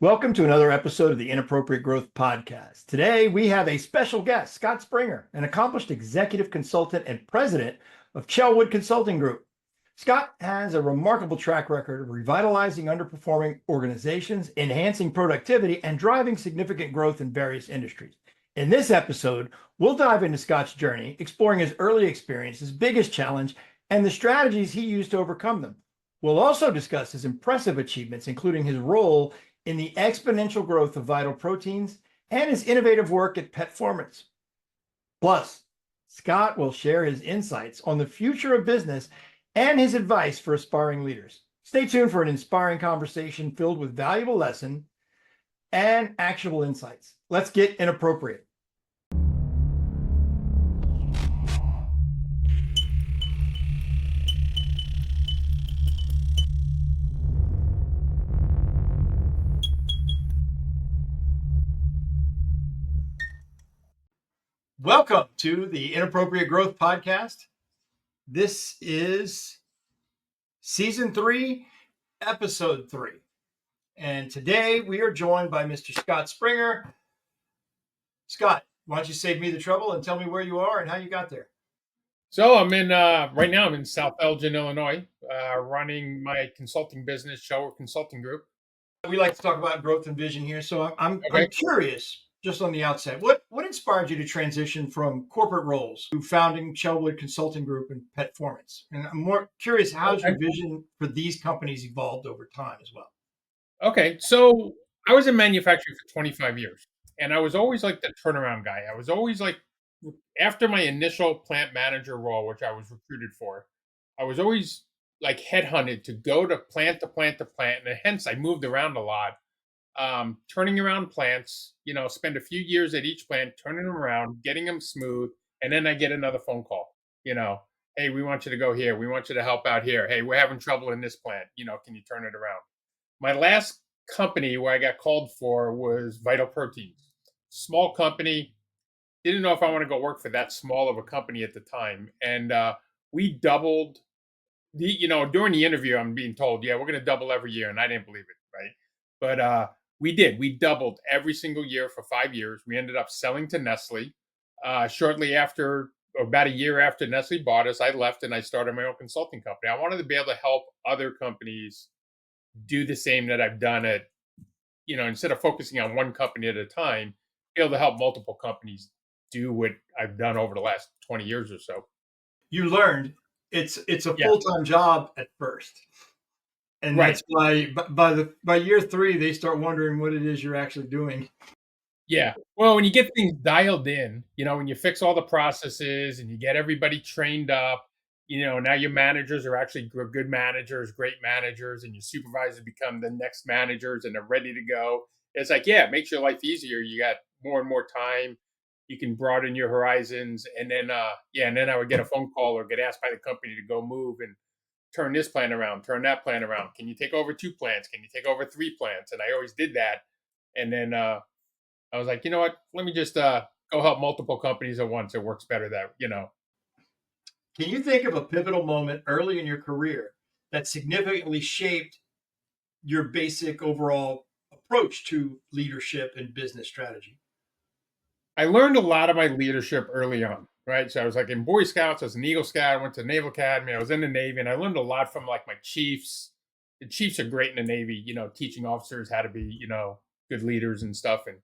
Welcome to another episode of the Inappropriate Growth Podcast. Today, we have a special guest, Scott Springer, an accomplished executive consultant and president of Chelwood Consulting Group. Scott has a remarkable track record of revitalizing underperforming organizations, enhancing productivity, and driving significant growth in various industries. In this episode, we'll dive into Scott's journey, exploring his early experience, his biggest challenge, and the strategies he used to overcome them. We'll also discuss his impressive achievements, including his role in the exponential growth of vital proteins and his innovative work at Petformance. Plus, Scott will share his insights on the future of business and his advice for aspiring leaders. Stay tuned for an inspiring conversation filled with valuable lessons and actionable insights. Let's get inappropriate. Welcome to the Inappropriate Growth Podcast. This is Season 3, Episode 3. And today we are joined by Mr. Scott Springer. Scott, why don't you save me the trouble and tell me where you are and how you got there? So right now I'm in South Elgin, Illinois, running my consulting business, Chelwood Consulting Group. We like to talk about growth and vision here. So I'm curious, just on the outset, what inspired you to transition from corporate roles to founding Chelwood Consulting Group and Petformance? And I'm more curious, how's your vision for these companies evolved over time as well? Okay, so I was in manufacturing for 25 years, and I was always like the turnaround guy. I was always like, after my initial plant manager role, which I was recruited for, I was always like headhunted to go to plant to plant to plant, and hence I moved around a lot, turning around plants. Spend a few years at each plant, turning them around, getting them smooth, and then I get another phone call. Hey, we want you to go here. We want you to help out here. Hey, we're having trouble in this plant. Can you turn it around? My last company where I got called for was Vital Proteins. Small company. Didn't know if I want to go work for that small of a company at the time. And we doubled during the interview, I'm being told, yeah, we're going to double every year. And I didn't believe it. Right. But we did. We doubled every single year for 5 years. We ended up selling to Nestle. Shortly after, about a year after Nestle bought us, I left and I started my own consulting company. I wanted to be able to help other companies do the same that I've done instead of focusing on one company at a time, be able to help multiple companies do what I've done over the last 20 years or so. You learned it's a full-time job at first. And right. That's why by year 3, they start wondering what it is you're actually doing. Yeah. Well, when you get things dialed in, when you fix all the processes and you get everybody trained up, now your managers are actually good managers, great managers, and your supervisors become the next managers and they're ready to go. It's like, yeah, it makes your life easier. You got more and more time. You can broaden your horizons. And then, and then I would get a phone call or get asked by the company to go move and turn this plan around, turn that plan around. Can you take over 2 plants? Can you take over 3 plants? And I always did that. And then I was like, you know what? Let me just go help multiple companies at once. It works better that. Can you think of a pivotal moment early in your career that significantly shaped your basic overall approach to leadership and business strategy? I learned a lot of my leadership early on, right? So I was like in Boy Scouts, I was an Eagle Scout, I went to the Naval Academy, I was in the Navy, and I learned a lot from like my chiefs. The chiefs are great in the Navy, teaching officers how to be, good leaders and stuff. And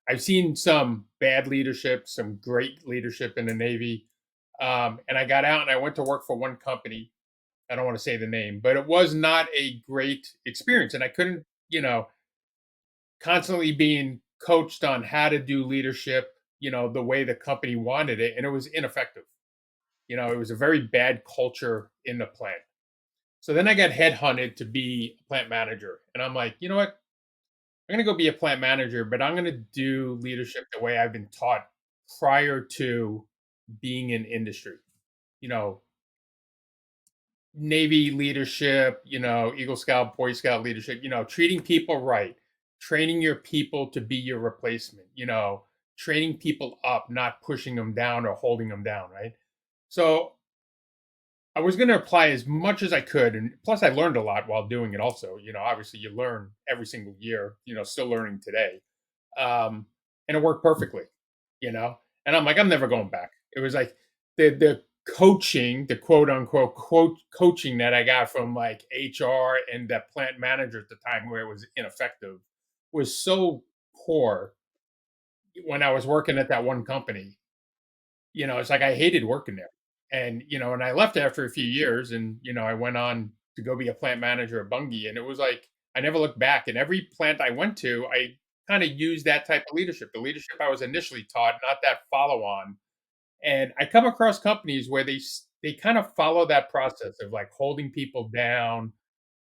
I've seen some bad leadership, some great leadership in the Navy. And I got out and I went to work for one company. I don't want to say the name, but it was not a great experience. And I couldn't, constantly being coached on how to do leadership, the way the company wanted it. And it was ineffective. It was a very bad culture in the plant. So then I got headhunted to be a plant manager. And I'm like, you know what? I'm going to go be a plant manager, but I'm going to do leadership the way I've been taught prior to being in industry. Navy leadership, Eagle Scout, Boy Scout leadership, treating people right, training your people to be your replacement, training people up, not pushing them down or holding them down, right? So I was going to apply as much as I could, and plus I learned a lot while doing it. Also, obviously you learn every single year. Still learning today, and it worked perfectly. You know, and I'm like, I'm never going back. It was like the coaching, the quote unquote coaching that I got from like HR and that plant manager at the time, where it was ineffective, was so poor when I was working at that one company. It's like I hated working there. And I left after a few years and, I went on to go be a plant manager at Bungie. And it was like, I never looked back. And every plant I went to, I kind of used that type of leadership, the leadership I was initially taught, not that follow on. And I come across companies where they kind of follow that process of like holding people down,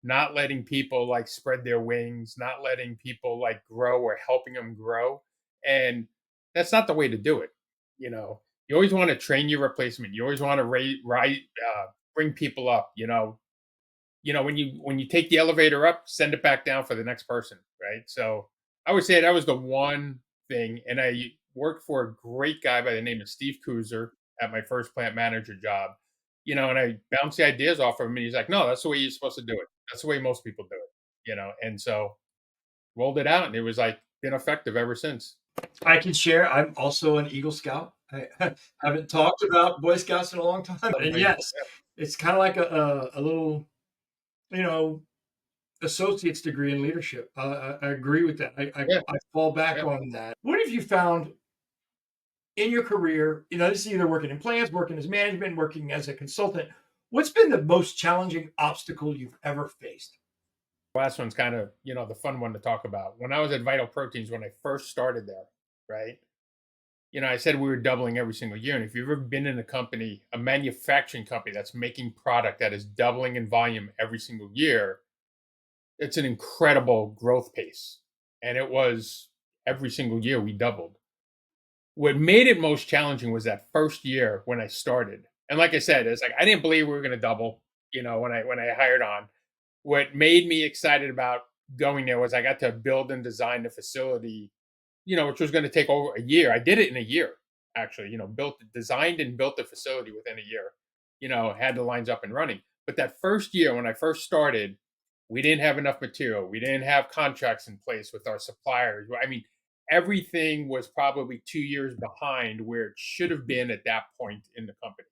not letting people like spread their wings, not letting people like grow or helping them grow. And that's not the way to do it. You know, you always want to train your replacement. You always want to bring people up. When you take the elevator up, send it back down for the next person, right? So I would say that was the one thing. And I worked for a great guy by the name of Steve Kuzer at my first plant manager job. And I bounced the ideas off of him, and he's like, "No, that's the way you're supposed to do it. That's the way most people do it." And so rolled it out, and it was like been effective ever since. I can share. I'm also an Eagle Scout. I haven't talked about Boy Scouts in a long time, and Amazing. yes, it's kind of like a little, you know, associate's degree in leadership. I agree with that. Yeah, I fall back yeah. on that. What have you found in your career? This is either working in plants, working as management, working as a consultant. What's been the most challenging obstacle you've ever faced? Last one's kind of the fun one to talk about. When I was at Vital Proteins, when I first started there, right? I said we were doubling every single year. And if you've ever been in a company, a manufacturing company that's making product that is doubling in volume every single year, it's an incredible growth pace. And it was every single year we doubled. What made it most challenging was that first year when I started. And like I said, it's like I didn't believe we were going to double, when I hired on. What made me excited about going there was I got to build and design the facility, which was going to take over a year. I did it in a year, actually. Designed and built the facility within a year. Had the lines up and running. But that first year, when I first started, we didn't have enough material. We didn't have contracts in place with our suppliers. I mean, everything was probably 2 years behind where it should have been at that point in the company.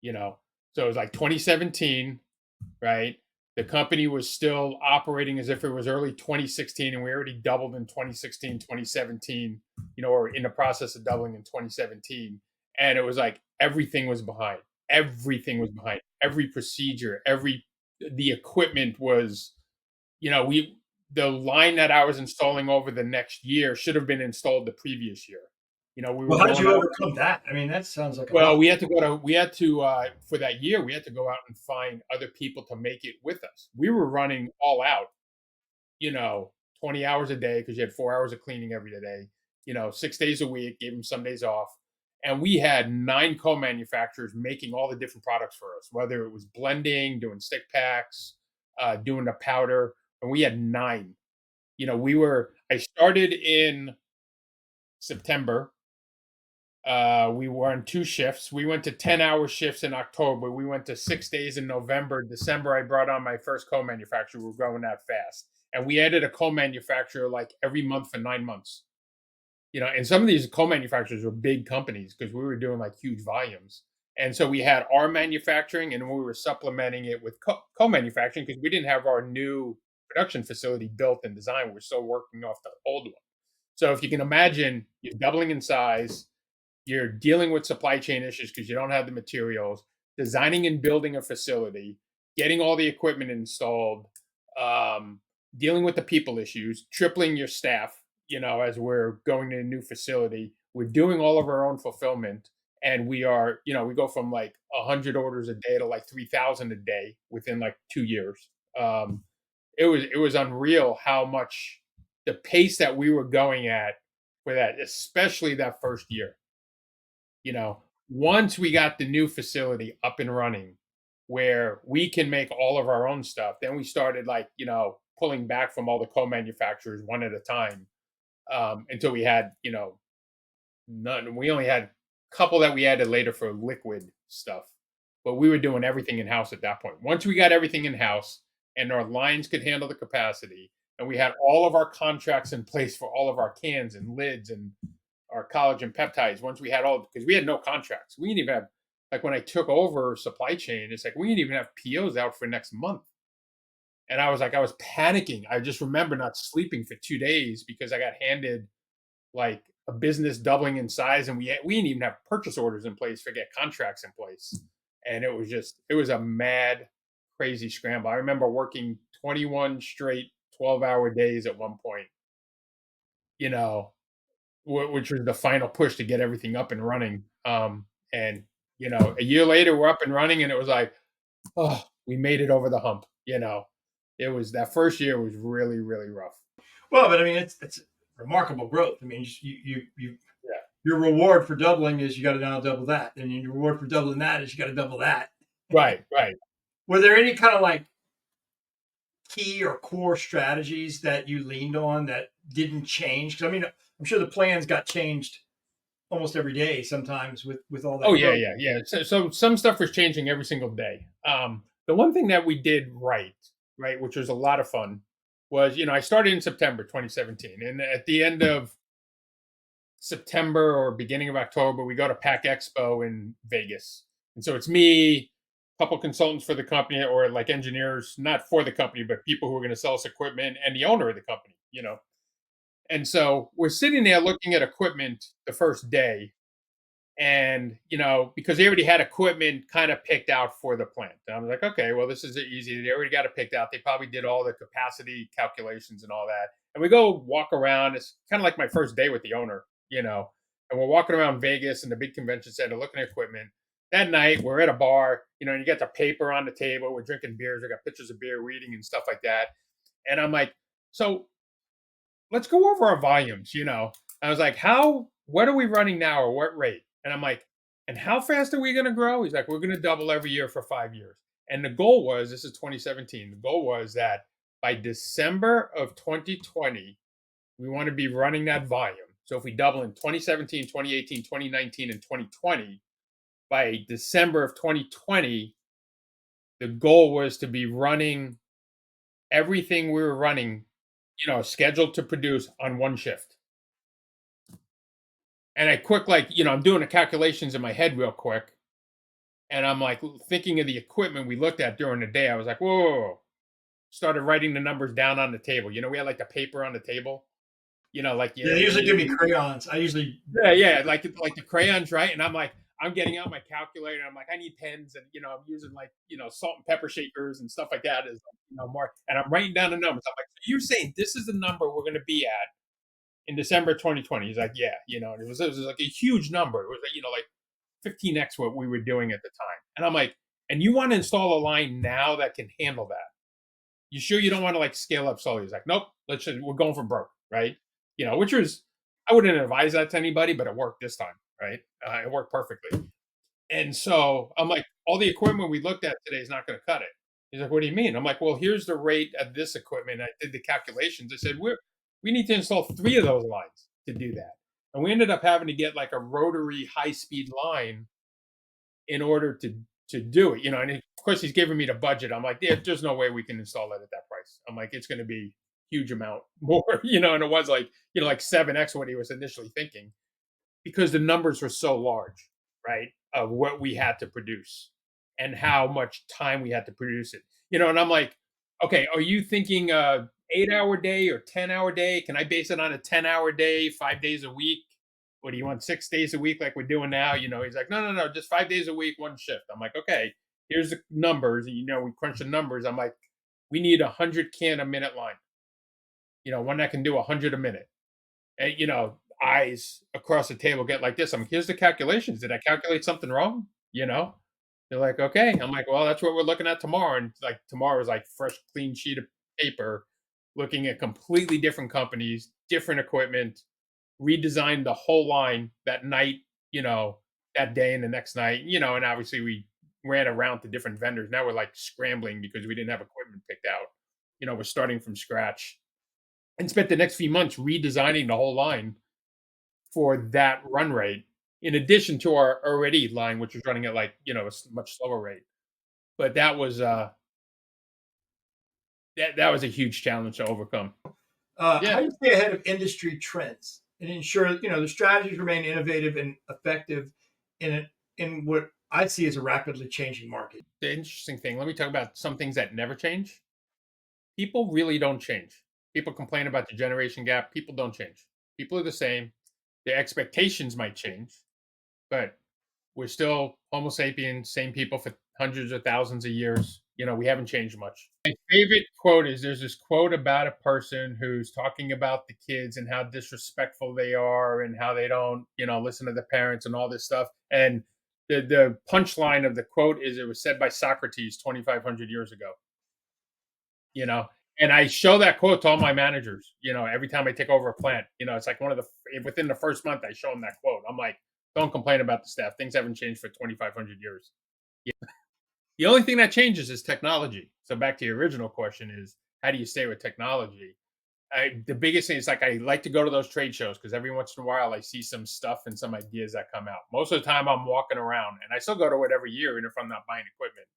You know, so it was like 2017, right? The company was still operating as if it was early 2016, and we already doubled in 2016, 2017, or in the process of doubling in 2017. And it was like everything was behind. Everything was behind. Every procedure, the equipment was, we the line that I was installing over the next year should have been installed the previous year. We Well, were how did going you out. overcome that? I mean, that sounds like a lot. Well, for that year, we had to go out and find other people to make it with us. We were running all out, you know, 20 hours a day because you had 4 hours of cleaning every day, 6 days a week, gave them some days off. And we had 9 co-manufacturers making all the different products for us, whether it was blending, doing stick packs, doing the powder, and we had 9. I started in September. We were on 2 shifts. We went to 10-hour shifts in October. We went to 6 days in November. December, I brought on my first co-manufacturer. We're growing that fast. And we added a co-manufacturer like every month for 9 months. And some of these co-manufacturers were big companies because we were doing like huge volumes. And so we had our manufacturing and we were supplementing it with co-manufacturing because we didn't have our new production facility built and designed. We're still working off the old one. So if you can imagine, you're doubling in size, you're dealing with supply chain issues because you don't have the materials, designing and building a facility, getting all the equipment installed, um, dealing with the people issues, tripling your staff, as we're going to a new facility. We're doing all of our own fulfillment. And we go from like 100 orders a day to like 3,000 a day within like 2 years. It was unreal how much the pace that we were going at for that, especially that first year. you know, Once we got the new facility up and running where we can make all of our own stuff, then we started like, pulling back from all the co-manufacturers one at a time, until we had, none. We only had a couple that we added later for liquid stuff. but we were doing everything in house at that point. Once we got everything in house and our lines could handle the capacity, and we had all of our contracts in place for all of our cans and lids and our collagen peptides. Once we had all, because we had no contracts, we didn't even have, like when I took over supply chain, it's like we didn't even have POs out for next month. And I was like, I was panicking. I just remember not sleeping for 2 days because I got handed like a business doubling in size, and we didn't even have purchase orders in place, forget contracts in place. And it was a mad, crazy scramble. I remember working 21 straight 12-hour days at one point, you know, which was the final push to get everything up and running. And a year later, we're up and running, and it was like, oh, we made it over the hump. It was that first year was really, really rough. Well, but I mean, it's remarkable growth. I mean, you Yeah. your reward for doubling is you got to now double that, and your reward for doubling that is you got to double that. Right. Right. Were there any kind of like key or core strategies that you leaned on that didn't change? Because I mean, I'm sure the plans got changed almost every day sometimes with all Oh that yeah, growth. yeah, yeah. So some stuff was changing every single day. The one thing that we did right, which was a lot of fun, was I started in September 2017, and at the end of September or beginning of October, we go to Pack Expo in Vegas, and so it's me, a couple consultants for the company, or like engineers, not for the company, but people who are going to sell us equipment, and the owner of the company. And so we're sitting there looking at equipment the first day, and because they already had equipment kind of picked out for the plant, and I was like, okay, well, this is easy. They already got it picked out. They probably did all the capacity calculations and all that. And we go walk around. It's kind of like my first day with the owner, and we're walking around Vegas and the big convention center looking at equipment. That night we're at a bar, and you got the paper on the table, we're drinking beers, we got pictures of beer, we're eating and stuff like that. And I'm like, so let's go over our volumes. I was like, what are we running now, or what rate? And I'm like, and how fast are we going to grow? He's like, we're going to double every year for 5 years. And the goal was, this is 2017, the goal was that by December of 2020, we want to be running that volume. So if we double in 2017, 2018, 2019, and 2020, by December of 2020, the goal was to be running everything we were running, scheduled to produce on one shift. And I quick, like, I'm doing the calculations in my head real quick. And I'm like thinking of the equipment we looked at during the day. I was like, whoa, whoa, whoa. Started writing the numbers down on the table. We had like the paper on the table, like, Yeah, they usually give me crayons. I usually yeah, yeah, like the crayons, right? And I'm like, I'm getting out my calculator. I'm like, I need pens, and I'm using like salt and pepper shakers and stuff like that as mark. And I'm writing down the numbers. I'm like, so you're saying this is the number we're going to be at in December 2020? He's like, yeah, and it was like a huge number. It was like 15x what we were doing at the time. And I'm like, and you want to install a line now that can handle that? You sure you don't want to like scale up slowly? He's like, nope, we're going for broke, right? Which was, I wouldn't advise that to anybody, but it worked this time, right? It worked perfectly. And so I'm like, all the equipment we looked at today is not going to cut it. He's like, what do you mean? I'm like, well, here's the rate of this equipment. I did the calculations. I said, we need to install 3 of those lines to do that. And we ended up having to get like a rotary high speed line in order to do it. And of course he's giving me the budget. I'm like, yeah, there's no way we can install it at that price. I'm like, it's going to be huge amount more, and it was like, like 7x what he was initially thinking, because the numbers were so large, right? Of what we had to produce and how much time we had to produce it. And I'm like, okay, are you thinking 8-hour day or 10-hour day? Can I base it on a 10-hour day, 5 days a week? Or do you want 6 days a week like we're doing now? He's like, no, no, no, just 5 days a week, one shift. I'm like, okay, here's the numbers. We crunch the numbers. I'm like, we need 100 can a minute line. One that can do 100 a minute. And eyes across the table get like this. I'm like, here's the calculations. Did I calculate something wrong? They're like, okay. I'm like, well, that's what we're looking at tomorrow. And like tomorrow is like fresh, clean sheet of paper, looking at completely different companies, different equipment, redesigned the whole line that night, that day and the next night, and obviously we ran around to different vendors. Now we're like scrambling because we didn't have equipment picked out. We're starting from scratch, and spent the next few months redesigning the whole line for that run rate. in addition to our already line, which was running at like, a much slower rate. But that was a huge challenge to overcome. How Yeah. do you stay ahead of industry trends and ensure the strategies remain innovative and effective in what I see as a rapidly changing market? The interesting thing, let me talk about some things that never change. People really don't change. People complain about the generation gap. People don't change. People are the same. Their expectations might change, but we're still Homo sapiens, same people for hundreds of thousands of years. We haven't changed much. My favorite quote is there's this quote about a person who's talking about the kids and how disrespectful they are and how they don't, listen to the parents and all this stuff. And the punchline of the quote is it was said by Socrates 2,500 years ago, you know. And I show that quote to all my managers, every time I take over a plant. It's like one of the within the first month I show them that quote. I'm like, don't complain about the staff. Things haven't changed for 2,500 years. The only thing that changes is technology. So back to your original question is how do you stay with technology? The biggest thing is like I like to go to those trade shows because every once in a while I see some stuff and some ideas that come out. Most of the time I'm walking around and I still go to it every year, even if I'm not buying equipment,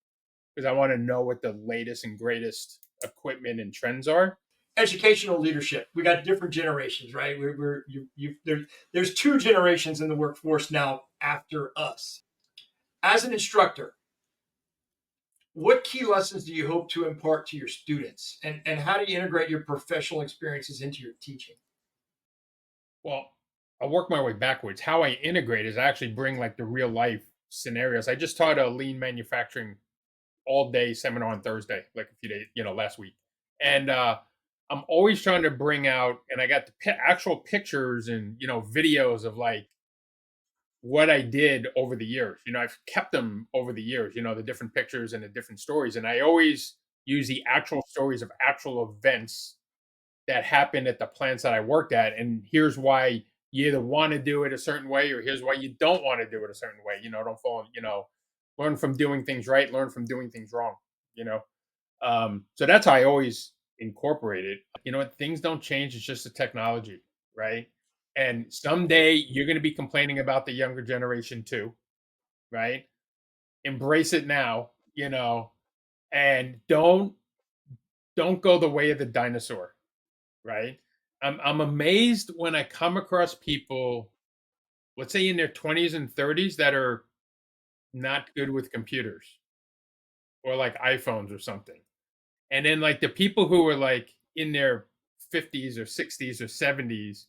because I want to know what the latest and greatest equipment and trends are. Educational leadership. We got different generations, right? There's two generations in the workforce now after us. As an instructor, what key lessons do you hope to impart to your students, and how do you integrate your professional experiences into your teaching? Well, I'll work my way backwards. How I integrate is I actually bring like the real life scenarios. I just taught a lean manufacturing all day seminar on Thursday, like a few days, last week. And I'm always trying to bring out, and I got the actual pictures and, videos of like what I did over the years. I've kept them over the years, the different pictures and the different stories. And I always use the actual stories of actual events that happened at the plants that I worked at. And here's why you either want to do it a certain way or here's why you don't want to do it a certain way. Don't fall, learn from doing things right, learn from doing things wrong, you know. So that's how I always incorporate it. What things don't change, it's just the technology, right? And someday you're going to be complaining about the younger generation too, right? Embrace it now, and don't go the way of the dinosaur, right? I'm amazed when I come across people, let's say in their 20s and 30s, that are not good with computers or like iPhones or something. And then like the people who are like in their 50s or 60s or 70s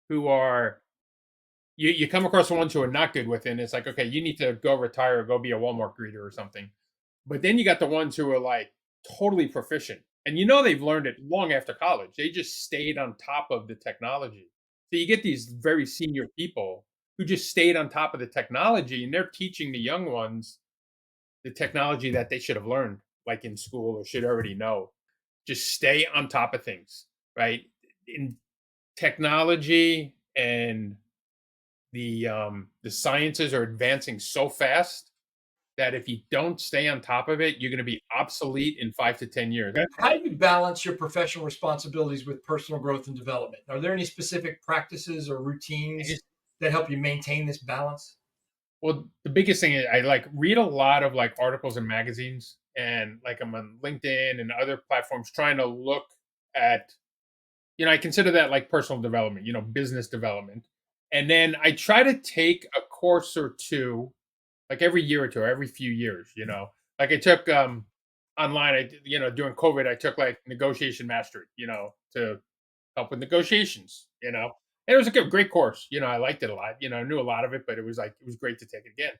who are you come across the ones who are not good with it, and it's like, okay, you need to go retire, go be a Walmart greeter or something. But then you got the ones who are like totally proficient. And they've learned it long after college. They just stayed on top of the technology. So you get these very senior people who just stayed on top of the technology and they're teaching the young ones the technology that they should have learned, like in school or should already know. Just stay on top of things, right? In technology and the sciences are advancing so fast that if you don't stay on top of it, you're going to be obsolete in 5 to 10 years. How do you balance your professional responsibilities with personal growth and development? Are there any specific practices or routines that help you maintain this balance? Well, the biggest thing is I like read a lot of like articles and magazines, and like I'm on LinkedIn and other platforms trying to look at, I consider that like personal development, business development. And then I try to take a course or two, like every year or two, or every few years, like I took online, during COVID, I took like negotiation mastery, to help with negotiations, And it was a great course. I liked it a lot. I knew a lot of it, but it was great to take it again.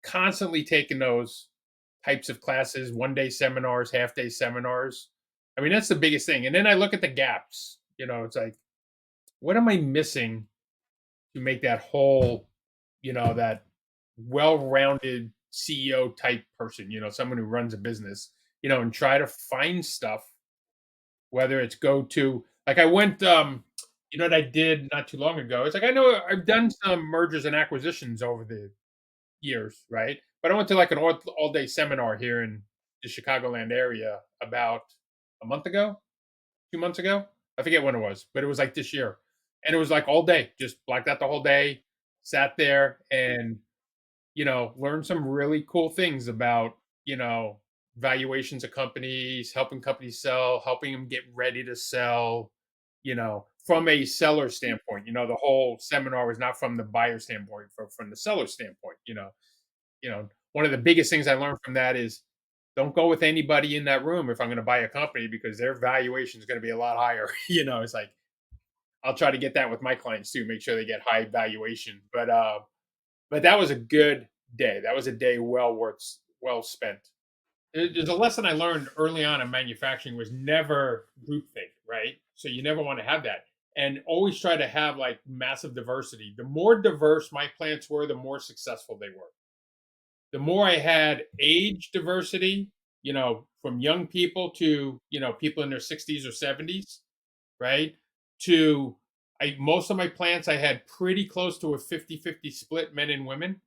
Constantly taking those types of classes, 1 day seminars, half day seminars. I mean, that's the biggest thing. And then I look at the gaps. It's like, what am I missing to make that whole, that well-rounded CEO type person, someone who runs a business, and try to find stuff, whether it's go to like I went what I did not too long ago. It's like I know I've done some mergers and acquisitions over the years, right? But I went to like an all day seminar here in the Chicagoland area about a month ago, 2 months ago. I forget when it was, but it was like this year. And it was like all day, just blacked out the whole day, sat there and, learned some really cool things about, valuations of companies, helping companies sell, helping them get ready to sell, from a seller standpoint. The whole seminar was not from the buyer standpoint, from the seller standpoint. One of the biggest things I learned from that is don't go with anybody in that room if I'm going to buy a company because their valuation is going to be a lot higher. It's like I'll try to get that with my clients too, make sure they get high valuation. But that was a good day. That was a day well spent. There's a lesson I learned early on in manufacturing was never groupthink, right? So you never want to have that. And always try to have like massive diversity. The more diverse my plants were, the more successful they were. The more I had age diversity, from young people to, people in their 60s or 70s, right? To most of my plants I had pretty close to a 50-50 split men and women,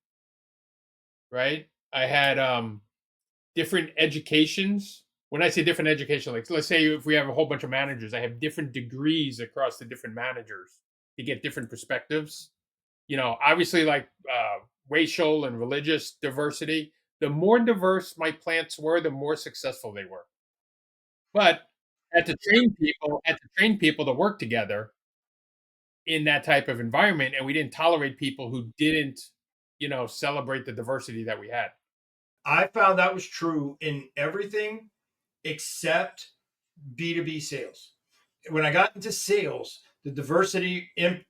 right? I had different educations. When I say different education, like let's say if we have a whole bunch of managers, I have different degrees across the different managers to get different perspectives. Obviously like racial and religious diversity. The more diverse my plants were, the more successful they were. But I had to train people to work together in that type of environment, and we didn't tolerate people who didn't, celebrate the diversity that we had. I found that was true in everything except B2B sales. When I got into sales, the diversity in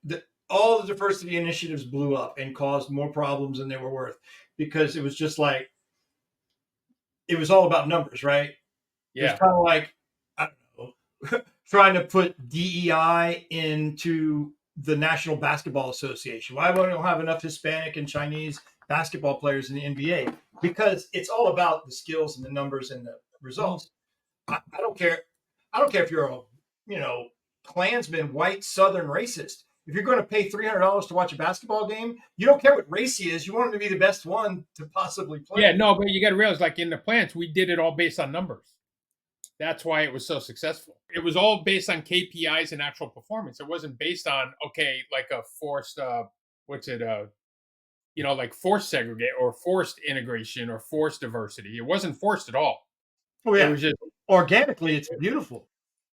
all the diversity initiatives blew up and caused more problems than they were worth because it was just like it was all about numbers, right? It was Yeah. kind of like I don't know, trying to put DEI into the National Basketball Association. Why don't we have enough Hispanic and Chinese basketball players in the NBA? Because it's all about the skills and the numbers and the results. I don't care. I don't care if you're a Klansman, white Southern racist. If you're going to pay $300 to watch a basketball game, you don't care what race he is. You want him to be the best one to possibly play. Yeah, no, but you got to realize, like in the plants, we did it all based on numbers. That's why it was so successful. It was all based on KPIs and actual performance. It wasn't based on like a forced, like forced segregate or forced integration or forced diversity. It wasn't forced at all. Oh It yeah, was just organically, it's beautiful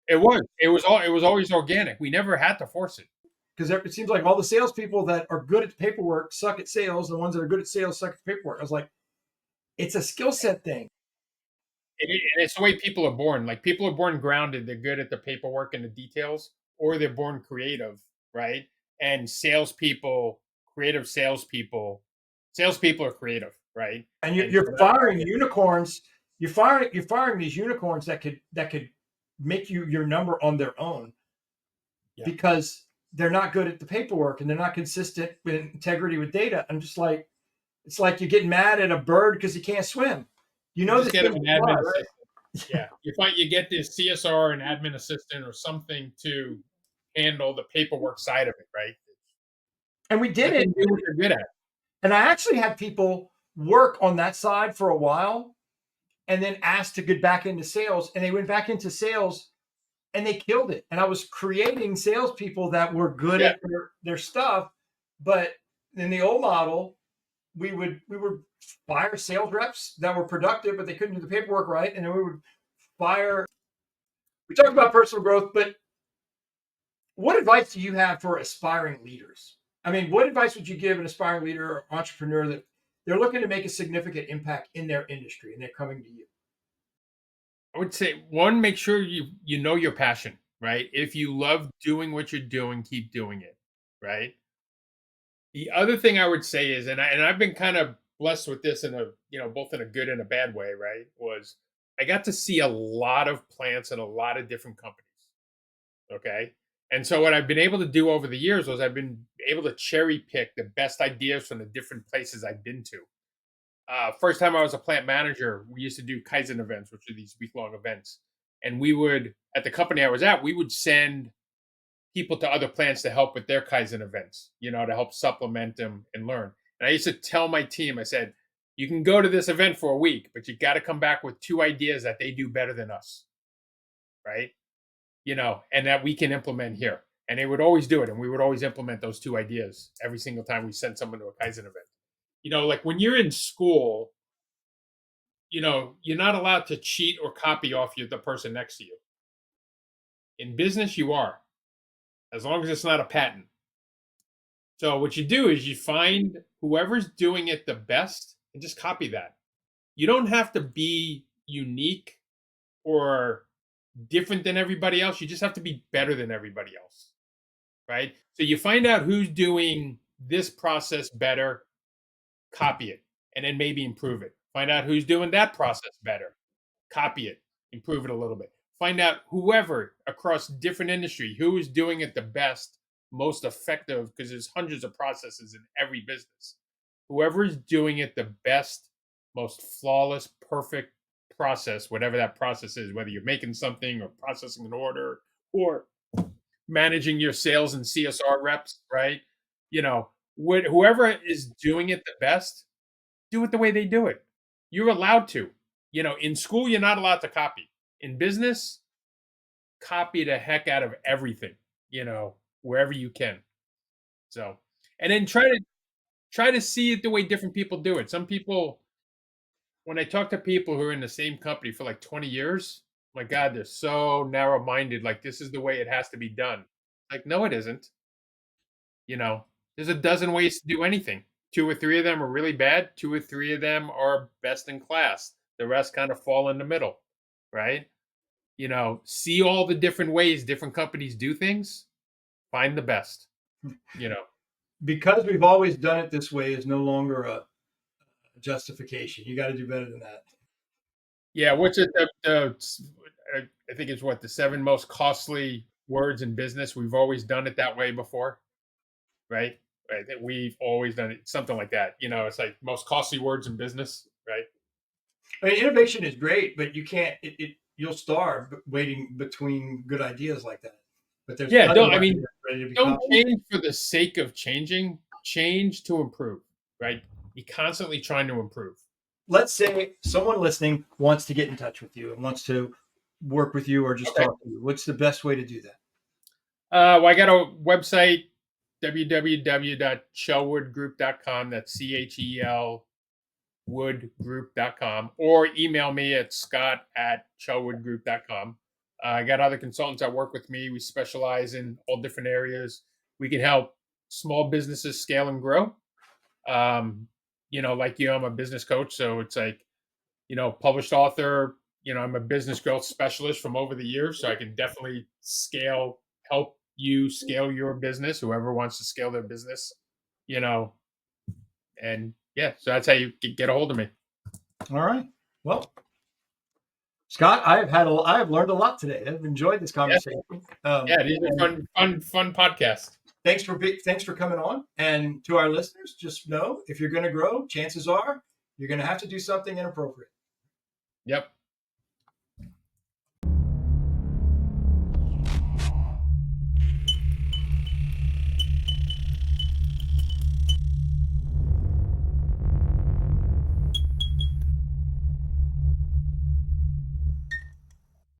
it was always organic. We never had to force it. because it seems like all the salespeople that are good at paperwork suck at sales. The ones that are good at sales suck at paperwork. I was like, it's a skill set thing. And it's the way people are born. Like people are born grounded. They're good at the paperwork and the details, or they're born creative, right? And salespeople are creative, right? And And so you're firing unicorns. You're firing these unicorns that could make you your number on their own yeah. because they're not good at the paperwork and they're not consistent with integrity with data. I'm just like, it's like you're getting mad at a bird because he can't swim. Just get this an admin assistant. Yeah, you get this CSR and admin assistant or something to handle the paperwork side of it, right? and we did Let it. them do what they're good at. And I actually had people work on that side for a while and then asked to get back into sales. And they went back into sales and they killed it. And I was creating salespeople that were good Yeah. at their stuff. But in the old model, we would fire sales reps that were productive, but they couldn't do the paperwork right. And then we talked about personal growth, but what advice do you have for aspiring leaders? I mean, what advice would you give an aspiring leader or entrepreneur that they're looking to make a significant impact in their industry and they're coming to you? I would say one, make sure you know your passion, right? If you love doing what you're doing, keep doing it, right? The other thing I would say is, and I've been kind of blessed with this in a both in a good and a bad way, right? Was I got to see a lot of plants and a lot of different companies. Okay. And so what I've been able to do over the years was I've been able to cherry pick the best ideas from the different places I've been to. First time I was a plant manager, we used to do Kaizen events, which are these week-long events. And we would, at the company I was at, we would send people to other plants to help with their Kaizen events, to help supplement them and learn. And I used to tell my team, I said, you can go to this event for a week, but you got to come back with 2 ideas that they do better than us, right? And that we can implement here. And they would always do it. And we would always implement those 2 ideas every single time we sent someone to a Kaizen event. Like when you're in school, you're not allowed to cheat or copy off the person next to you. In business, you are, as long as it's not a patent. So what you do is you find whoever's doing it the best and just copy that. You don't have to be unique or different than everybody else. You just have to be better than everybody else, right? So you find out who's doing this process better, copy it, and then maybe improve it. Find out who's doing that process better, copy it, improve it a little bit. Find out whoever across different industry who is doing it the best, most effective, because there's hundreds of processes in every business. Whoever is doing it the best, most flawless, perfect process, whatever that process is, whether you're making something or processing an order or managing your sales and CSR reps, right? Whoever is doing it the best, do it the way they do it. You're allowed to. In school, you're not allowed to copy. In business, copy the heck out of everything, wherever you can. So, and then try to see it the way different people do it. Some people, when I talk to people who are in the same company for like 20 years, my God, they're so narrow-minded. Like, this is the way it has to be done. Like, no, it isn't. There's a dozen ways to do anything. 2 or 3 of them are really bad. 2 or 3 of them are best in class. The rest kind of fall in the middle, right? See all the different ways different companies do things. Find the best, Because we've always done it this way is no longer a justification. You got to do better than that. Yeah, what's it? I think it's the 7 most costly words in business. We've always done it that way before, right? Right. That we've always done it, something like that. It's like most costly words in business, right? I mean, innovation is great, but you can't. You'll starve waiting between good ideas like that. But there's don't copied. change for the sake of changing. Change to improve, right? Be constantly trying to improve. Let's say someone listening wants to get in touch with you and wants to work with you or just talk to you. What's the best way to do that? Well, I got a website, www.chelwoodgroup.com. That's CHEL woodgroup.com, or email me at scott@chelwoodgroup.com. I got other consultants that work with me. We specialize in all different areas. We can help small businesses scale and grow. Like I'm a business coach, so it's like, published author. I'm a business growth specialist from over the years, so I can definitely help you scale your business, whoever wants to scale their business, and yeah, so that's how you get a hold of me. All right. Well, Scott, I have learned a lot today. I've enjoyed this conversation. These are fun podcasts. Thanks for coming on. And to our listeners, just know if you're going to grow, chances are you're going to have to do something inappropriate. Yep.